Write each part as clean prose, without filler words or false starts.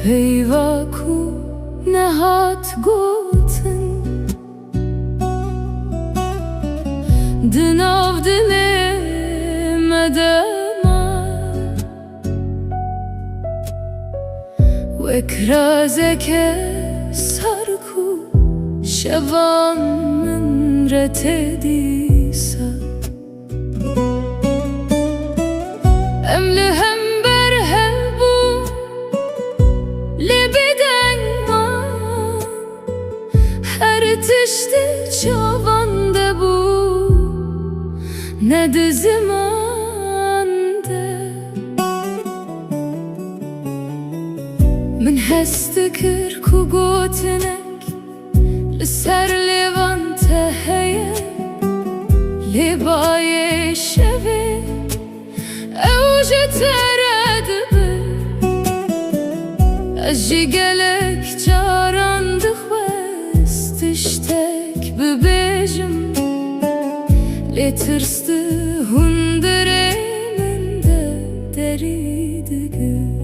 Peyva ku nehat gotin Dinav dilim edema Vekrazeke sarku şevan min retedisa Emli hem berhem bu lebeden man Her tişti çavanda bu ne de zamanda Min hestekir ku gotinek Ser levante heye Libaye şeve Evje teredibe Ajji gelek çarandık vest İştek bibejim Letirstı hunderemin de deridi gül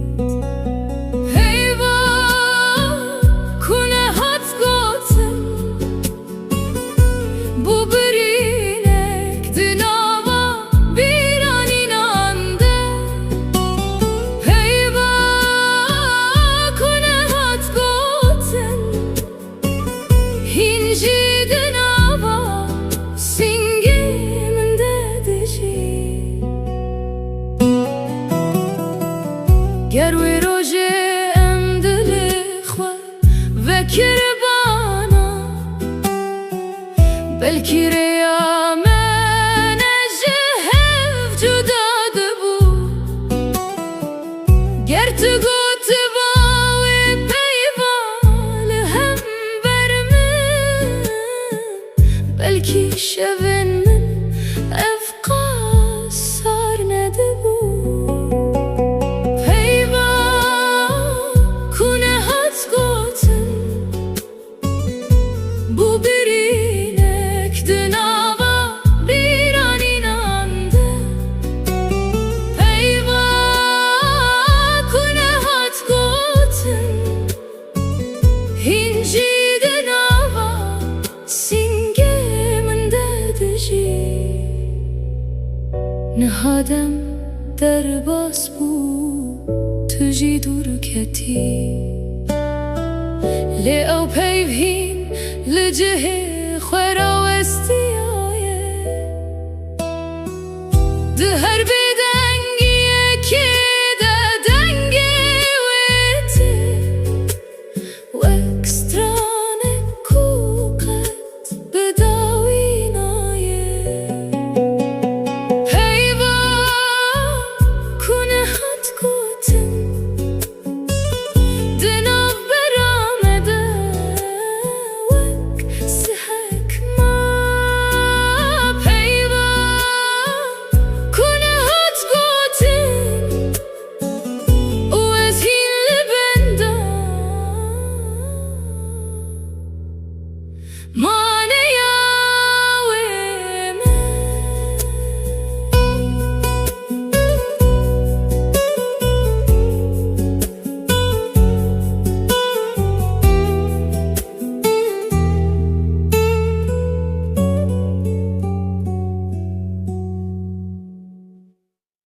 گر وی روژه ام دل خوا وکر بانا بلکی ریا من جهف جدا دبو گر تو گوت باوی پیوال هم برمن بلکی شون من افقا سار ندبو نهادم در باز بود تجی دور کتی لی او پیوهین لجه خورا وستی